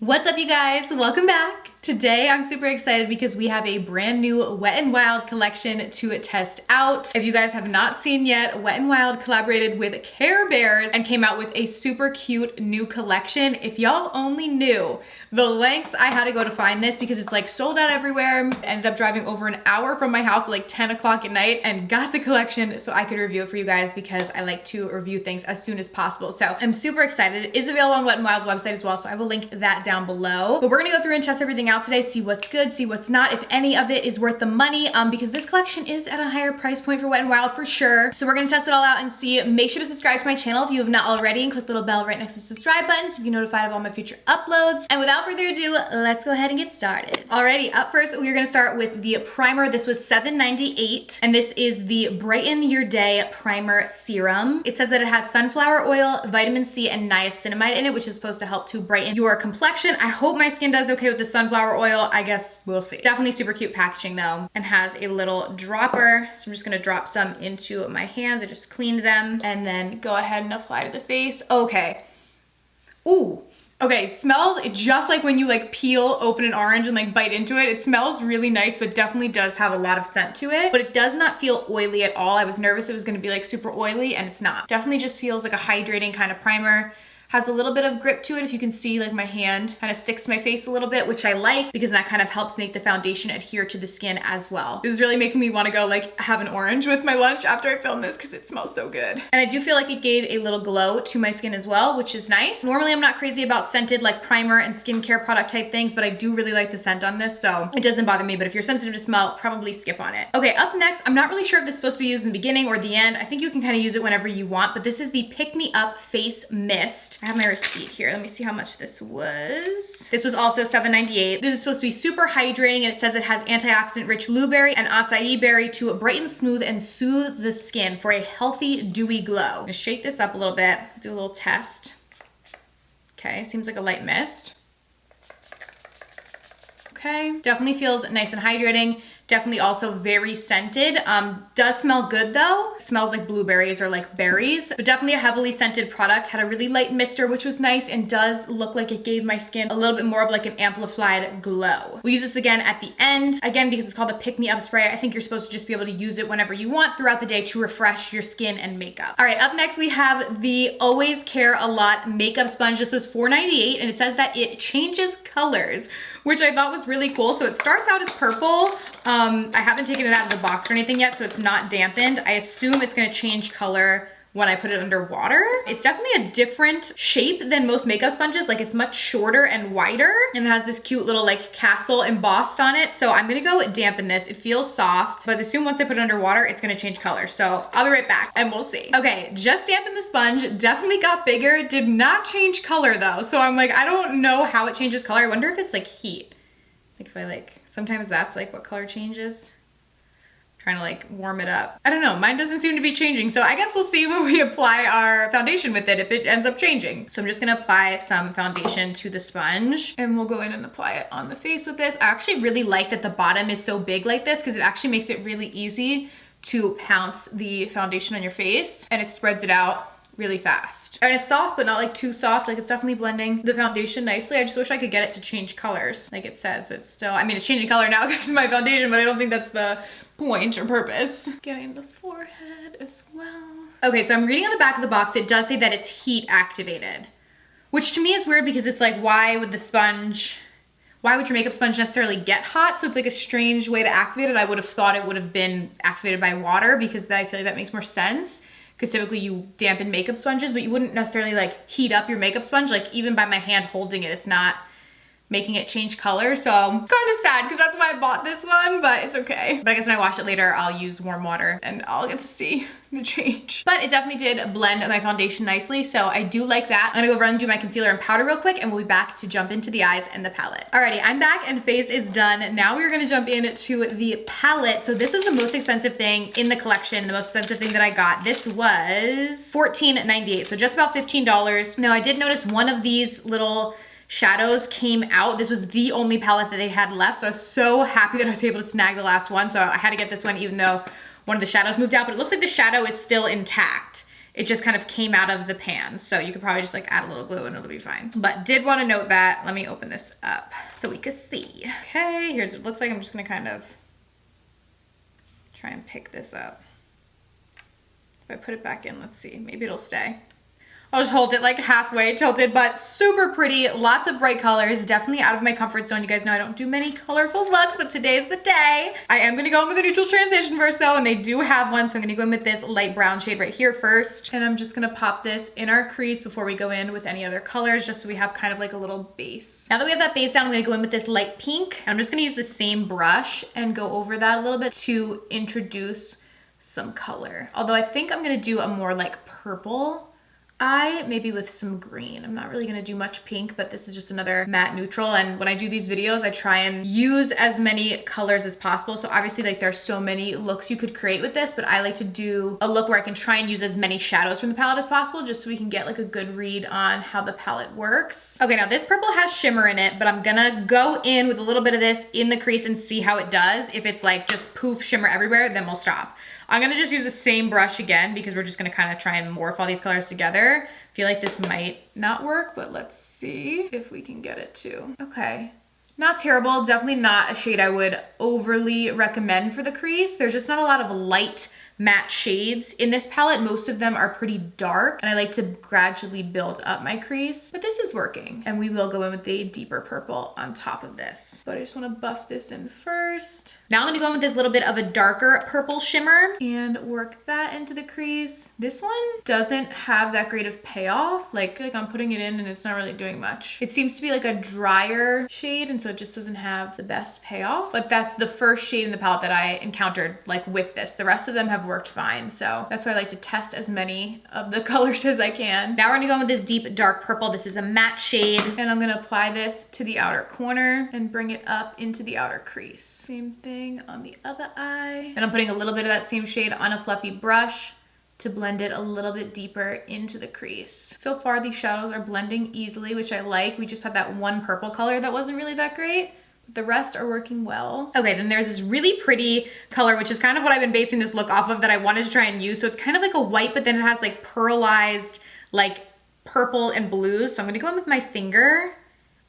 What's up, you guys? Welcome back. Today I'm super excited because we have a brand new Wet n Wild collection to test out. If you guys have not seen yet, Wet n Wild collaborated with Care Bears and came out with a super cute new collection. If y'all only knew the lengths I had to go to find this because it's like sold out everywhere. Ended up driving over an hour from my house at like 10 o'clock at night and got the collection so I could review it for you guys because I like to review things as soon as possible. So I'm super excited. It is available on Wet n Wild's website as well, so I will link that down below. But we're gonna go through and test everything out today, see what's good, see what's not, if any of it is worth the money, because this collection is at a higher price point for Wet n Wild for sure. So we're gonna test it all out and see. Make sure to subscribe to my channel if you have not already and click the little bell right next to the subscribe button so you can be notified of all my future uploads. And without further ado, let's go ahead and get started. Alrighty, up first, we're gonna start with the primer. This was $7.98, and this is the Brighten Your Day Primer Serum. It says that it has sunflower oil, vitamin C, and niacinamide in it, which is supposed to help to brighten your complexion. I hope my skin does okay with the sunflower oil. I guess we'll see. Definitely super cute packaging though, and has a little dropper. So I'm just gonna drop some into my hands. I just cleaned them and then go ahead and apply to the face. Okay. Ooh. Okay, smells just like when you like peel open an orange and like bite into it. It smells really nice, but definitely does have a lot of scent to it. But it does not feel oily at all. I was nervous it was gonna be like super oily, and it's not. Definitely just feels like a hydrating kind of primer. Has a little bit of grip to it. If you can see, like my hand kind of sticks to my face a little bit, which I like because that kind of helps make the foundation adhere to the skin as well. This is really making me want to go like have an orange with my lunch after I film this because it smells so good. And I do feel like it gave a little glow to my skin as well, which is nice. Normally I'm not crazy about scented like primer and skincare product type things, but I do really like the scent on this, so it doesn't bother me. But if you're sensitive to smell, probably skip on it. Okay, up next, I'm not really sure if this is supposed to be used in the beginning or the end. I think you can kind of use it whenever you want, but this is the Pick Me Up Face Mist. I have my receipt here. Let me see how much this was. This was also $7.98. This is supposed to be super hydrating, and it says it has antioxidant-rich blueberry and acai berry to brighten, smooth, and soothe the skin for a healthy, dewy glow. I'm gonna shake this up a little bit, do a little test. Okay, seems like a light mist. Okay, definitely feels nice and hydrating. Definitely also very scented. Does smell good though. Smells like blueberries or like berries, but definitely a heavily scented product. Had a really light mister, which was nice, and does look like it gave my skin a little bit more of like an amplified glow. We'll use this again at the end. Again, because it's called the Pick Me Up Spray, I think you're supposed to just be able to use it whenever you want throughout the day to refresh your skin and makeup. All right, up next we have the Always Care A Lot Makeup Sponge. This is $4.98, and it says that it changes colors, which I thought was really cool. So it starts out as purple. I haven't taken it out of the box or anything yet, so it's not dampened. I assume it's gonna change color when I put it under water. It's definitely a different shape than most makeup sponges. Like, it's much shorter and wider, and it has this cute little like castle embossed on it. So I'm gonna go dampen this. It feels soft, but I assume once I put it under water, it's gonna change color. So I'll be right back and we'll see. Okay, just dampened the sponge, definitely got bigger, did not change color though. So I'm like, I don't know how it changes color. I wonder if it's like heat. Like if I like, sometimes that's like what color changes. Trying to like warm it up. I don't know, mine doesn't seem to be changing. So I guess we'll see when we apply our foundation with it if it ends up changing. So I'm just gonna apply some foundation to the sponge, and we'll go in and apply it on the face with this. I actually really like that the bottom is so big like this because it actually makes it really easy to pounce the foundation on your face, and it spreads it out really fast. And it's soft, but not like too soft. Like, it's definitely blending the foundation nicely. I just wish I could get it to change colors like it says, but still, I mean, it's changing color now because of my foundation, but I don't think that's the point or purpose. Getting the forehead as well. Okay, so I'm reading on the back of the box, it does say that it's heat activated, which to me is weird because it's like, why would your makeup sponge necessarily get hot? So it's like a strange way to activate it. I would have thought it would have been activated by water because I feel like that makes more sense. Because typically you dampen makeup sponges, but you wouldn't necessarily like heat up your makeup sponge. Like, even by my hand holding it, it's not making it change color. So I'm kind of sad because that's why I bought this one, but it's okay. But I guess when I wash it later, I'll use warm water and I'll get to see the change. But it definitely did blend my foundation nicely, so I do like that. I'm gonna go run and do my concealer and powder real quick, and we'll be back to jump into the eyes and the palette. Alrighty, I'm back and face is done. Now we're gonna jump into the palette. So this was the most expensive thing in the collection, the most expensive thing that I got. This was $14.98, so just about $15. Now I did notice one of these little shadows came out. This was the only palette that they had left, so I was so happy that I was able to snag the last one. So I had to get this one even though one of the shadows moved out, but it looks like the shadow is still intact. it just kind of came out of the pan. So you could probably just like add a little glue and it'll be fine. But did want to note that. Let me open this up so we can see. Okay, here's what it looks like. I'm just gonna kind of try and pick this up. If I put it back in, let's see, maybe it'll stay. I'll just hold it like halfway tilted, but super pretty. Lots of bright colors, definitely out of my comfort zone. You guys know I don't do many colorful looks, but today's the day. I am gonna go in with a neutral transition first though, and they do have one, so I'm gonna go in with this light brown shade right here first. And I'm just gonna pop this in our crease before we go in with any other colors, just so we have kind of like a little base. Now that we have that base down, I'm gonna go in with this light pink. I'm just gonna use the same brush and go over that a little bit to introduce some color. Although I think I'm gonna do a more like purple eye, maybe with some green. I'm not really gonna do much pink, but this is just another matte neutral. And when I do these videos, I try and use as many colors as possible. So obviously like there's so many looks you could create with this, but I like to do a look where I can try and use as many shadows from the palette as possible, just so we can get like a good read on how the palette works. Okay, now this purple has shimmer in it, but I'm gonna go in with a little bit of this in the crease and see how it does. If it's like just poof shimmer everywhere, then we'll stop. I'm gonna just use the same brush again because we're just gonna kind of try and morph all these colors together. I feel like this might not work, but let's see if we can get it to. Okay, not terrible. Definitely not a shade I would overly recommend for the crease. There's just not a lot of light matte shades in this palette. Most of them are pretty dark, and I like to gradually build up my crease, but this is working. And we will go in with the deeper purple on top of this. But I just wanna buff this in first. Now I'm gonna go in with this little bit of a darker purple shimmer and work that into the crease. This one doesn't have that great of payoff. Like I'm putting it in and it's not really doing much. It seems to be like a drier shade, and so it just doesn't have the best payoff. But that's the first shade in the palette that I encountered like with this. The rest of them have worked fine, so that's why I like to test as many of the colors as I can. Now we're gonna go in with this deep dark purple. This is a matte shade, and I'm gonna apply this to the outer corner and bring it up into the outer crease. Same thing on the other eye. And I'm putting a little bit of that same shade on a fluffy brush to blend it a little bit deeper into the crease. So far these shadows are blending easily, which I like. We just had that one purple color that wasn't really that great. The rest are working well. Okay, then there's this really pretty color, which is kind of what I've been basing this look off of that I wanted to try and use. So it's kind of like a white, but then it has like pearlized, like purple and blues. So I'm gonna go in with my finger.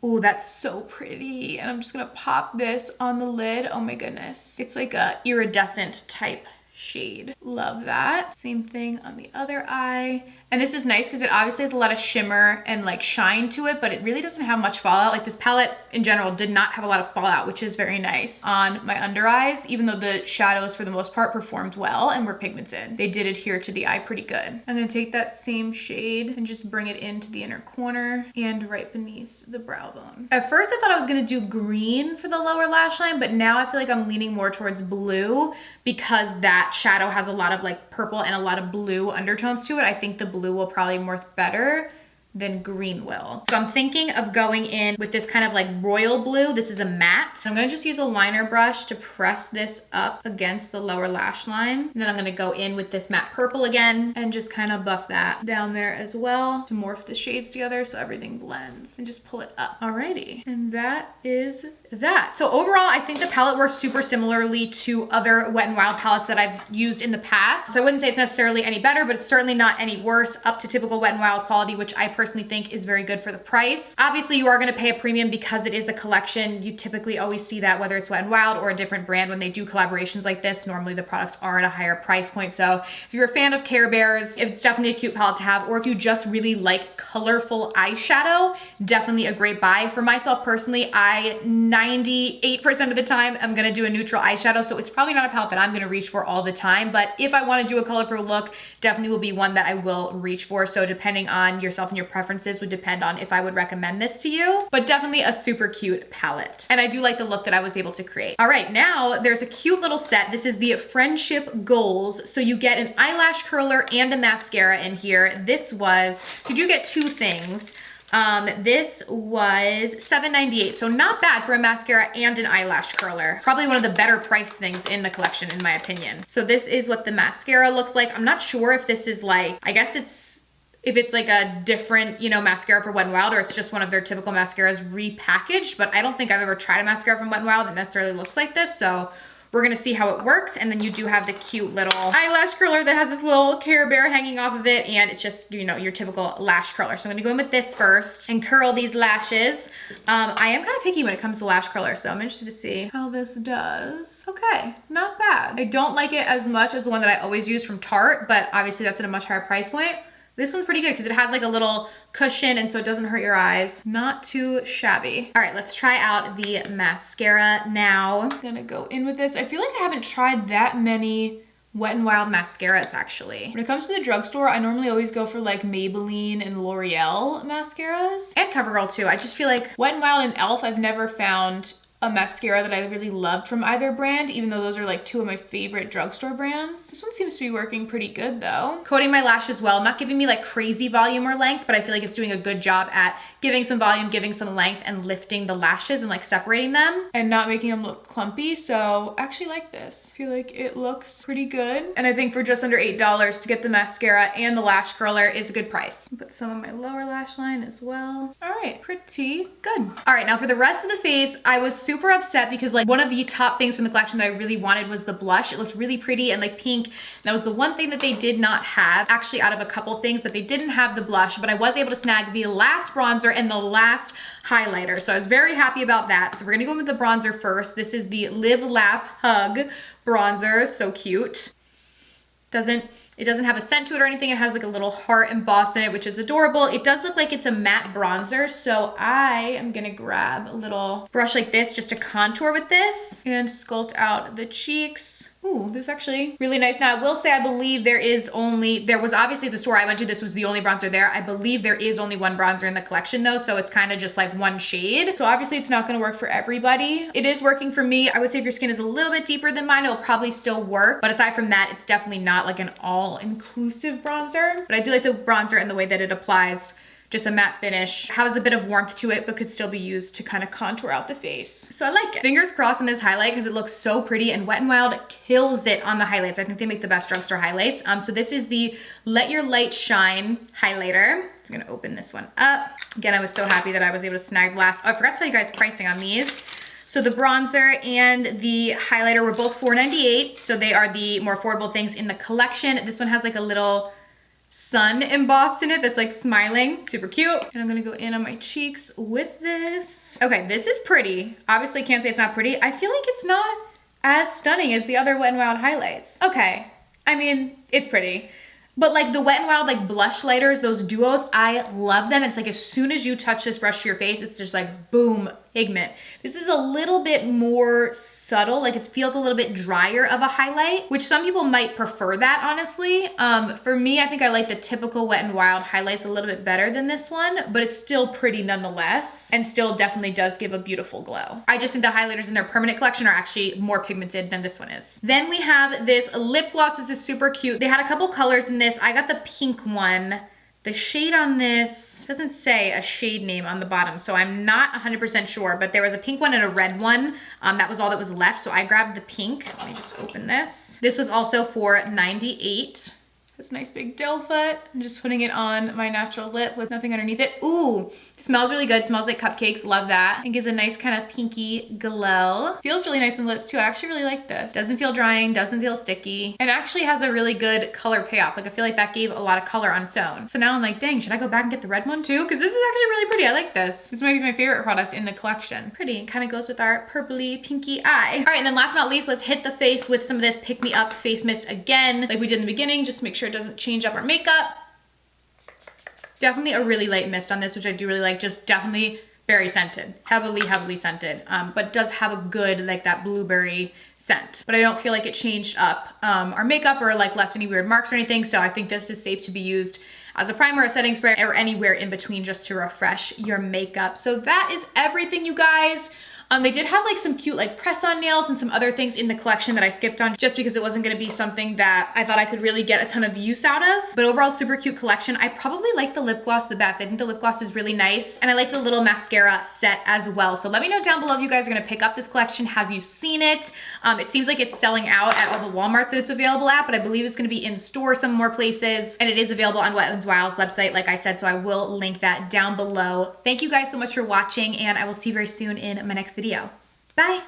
Ooh, that's so pretty. And I'm just gonna pop this on the lid. Oh my goodness. It's like a iridescent type shade. Love that. Same thing on the other eye. And this is nice because it obviously has a lot of shimmer and like shine to it, but it really doesn't have much fallout. Like this palette in general did not have a lot of fallout, which is very nice on my under eyes, even though the shadows for the most part performed well and were pigmented. They did adhere to the eye pretty good. I'm gonna take that same shade and just bring it into the inner corner and right beneath the brow bone. At first I thought I was gonna do green for the lower lash line, but now I feel like I'm leaning more towards blue because that shadow has a lot of like purple and a lot of blue undertones to it. I think the blue will probably morph better than green will. So I'm thinking of going in with this kind of like royal blue. This is a matte. So I'm gonna just use a liner brush to press this up against the lower lash line. And then I'm gonna go in with this matte purple again and just kind of buff that down there as well to morph the shades together so everything blends and just pull it up. Alrighty, and that is that. So overall, I think the palette works super similarly to other Wet n Wild palettes that I've used in the past. So I wouldn't say it's necessarily any better, but it's certainly not any worse, up to typical Wet n Wild quality, which I personally think is very good for the price. Obviously, you are gonna pay a premium because it is a collection. You typically always see that whether it's Wet n Wild or a different brand when they do collaborations like this. Normally the products are at a higher price point. So if you're a fan of Care Bears, it's definitely a cute palette to have, or if you just really like colorful eyeshadow, definitely a great buy. For myself personally, I 98% of the time I'm gonna do a neutral eyeshadow, so it's probably not a palette that I'm gonna reach for all the time, but if I wanna do a colorful look, definitely will be one that I will reach for. So depending on yourself and your preferences would depend on if I would recommend this to you, but definitely a super cute palette. And I do like the look that I was able to create. All right, now there's a cute little set. This is the Friendship Goals. So you get an eyelash curler and a mascara in here. This was, so you do get two things. This was $7.98, so not bad for a mascara and an eyelash curler. Probably one of the better priced things in the collection, in my opinion. So this is what the mascara looks like. I'm not sure if this is like, I guess if it's like a different, you know, mascara for Wet n Wild, or it's just one of their typical mascaras repackaged, but I don't think I've ever tried a mascara from Wet n Wild that necessarily looks like this, so we're gonna see how it works. And then you do have the cute little eyelash curler that has this little Care Bear hanging off of it, and it's just, you know, your typical lash curler. So I'm gonna go in with this first and curl these lashes. I am kind of picky when it comes to lash curler, so I'm interested to see how this does. Okay, not bad. I don't like it as much as the one that I always use from Tarte, but obviously that's at a much higher price point. This one's pretty good because it has like a little cushion and so it doesn't hurt your eyes. Not too shabby. All right, let's try out the mascara now. I'm gonna go in with this. I feel like I haven't tried that many Wet n Wild mascaras actually. When it comes to the drugstore, I normally always go for like Maybelline and L'Oreal mascaras. And CoverGirl too. I just feel like Wet n Wild and e.l.f. I've never found a mascara that I really loved from either brand, even though those are like two of my favorite drugstore brands. This one seems to be working pretty good though. Coating my lashes well, not giving me like crazy volume or length, but I feel like it's doing a good job at giving some volume, giving some length, and lifting the lashes and like separating them and not making them look clumpy. So I actually like this. I feel like it looks pretty good. And I think for just under $8 to get the mascara and the lash curler is a good price. Put some on my lower lash line as well. All right, pretty good. All right, now for the rest of the face, I was super upset because like one of the top things from the collection that I really wanted was the blush. It looked really pretty and like pink. That was the one thing that they did not have, actually out of a couple things, but they didn't have the blush, but I was able to snag the last bronzer and the last highlighter. So I was very happy about that. So we're gonna go in with the bronzer first. This is the Live, Laugh, Hug bronzer. So cute. It doesn't have a scent to it or anything. It has like a little heart embossed in it, which is adorable. It does look like it's a matte bronzer. So I am gonna grab a little brush like this just to contour with this and sculpt out the cheeks. Ooh, this is actually really nice. Now I will say I believe there was obviously the store I went to, this was the only bronzer there. I believe there is only one bronzer in the collection though, so it's kind of just like one shade. So obviously it's not gonna work for everybody. It is working for me. I would say if your skin is a little bit deeper than mine, it'll probably still work. But aside from that, it's definitely not like an all-inclusive bronzer. But I do like the bronzer and the way that it applies. Just a matte finish, has a bit of warmth to it, but could still be used to kind of contour out the face. So I like it. Fingers crossed on this highlight because it looks so pretty, and Wet n Wild kills it on the highlights. I think they make the best drugstore highlights. So this is the Let Your Light Shine highlighter. I'm gonna open this one up. Again, I was so happy that I was able to snag the last. Oh, I forgot to tell you guys pricing on these. So the bronzer and the highlighter were both $4.98. So they are the more affordable things in the collection. This one has like a little sun embossed in it that's like smiling, super cute. And I'm gonna go in on my cheeks with this. Okay, this is pretty. Obviously can't say it's not pretty. I feel like it's not as stunning as the other Wet n Wild highlights. Okay, I mean, it's pretty. But like the Wet n Wild like blush lighters, those duos, I love them. It's like as soon as you touch this brush to your face, it's just like boom, pigment. This is a little bit more subtle, like it feels a little bit drier of a highlight, which some people might prefer that honestly. For me, I think I like the typical Wet n Wild highlights a little bit better than this one, but it's still pretty nonetheless, and still definitely does give a beautiful glow. I just think the highlighters in their permanent collection are actually more pigmented than this one is. Then we have this lip gloss. This is super cute. They had a couple colors in this. I got the pink one. The shade on this doesn't say a shade name on the bottom, so I'm not 100% sure, but there was a pink one and a red one. That was all that was left, so I grabbed the pink. Let me just open this. This was also $4.98. This nice big doe foot. I'm just putting it on my natural lip with nothing underneath it. Ooh, smells really good. Smells like cupcakes. Love that. It gives a nice kind of pinky glow. Feels really nice on the lips too. I actually really like this. Doesn't feel drying, doesn't feel sticky, and actually has a really good color payoff. Like I feel like that gave a lot of color on its own. So now I'm like, dang, should I go back and get the red one too? Because this is actually really pretty. I like this. This might be my favorite product in the collection. Pretty. Kind of goes with our purpley pinky eye. All right, and then last but not least, let's hit the face with some of this Pick Me Up face mist again, like we did in the beginning, just to make sure it doesn't change up our makeup. Definitely a really light mist on this, which I do really like. Just definitely very scented, heavily scented, but does have a good like that blueberry scent. But I don't feel like it changed up our makeup or like left any weird marks or anything. So I think this is safe to be used as a primer, a setting spray, or anywhere in between just to refresh your makeup. So that is everything, you guys. They did have like some cute like press-on nails and some other things in the collection that I skipped on just because it wasn't gonna be something that I thought I could really get a ton of use out of. But overall, super cute collection. I probably like the lip gloss the best. I think the lip gloss is really nice. And I like the little mascara set as well. So let me know down below if you guys are gonna pick up this collection. Have you seen it? It seems like it's selling out at all the Walmarts that it's available at, but I believe it's gonna be in store some more places. And it is available on Wet n Wild's website, like I said, so I will link that down below. Thank you guys so much for watching, and I will see you very soon in my next video. Bye.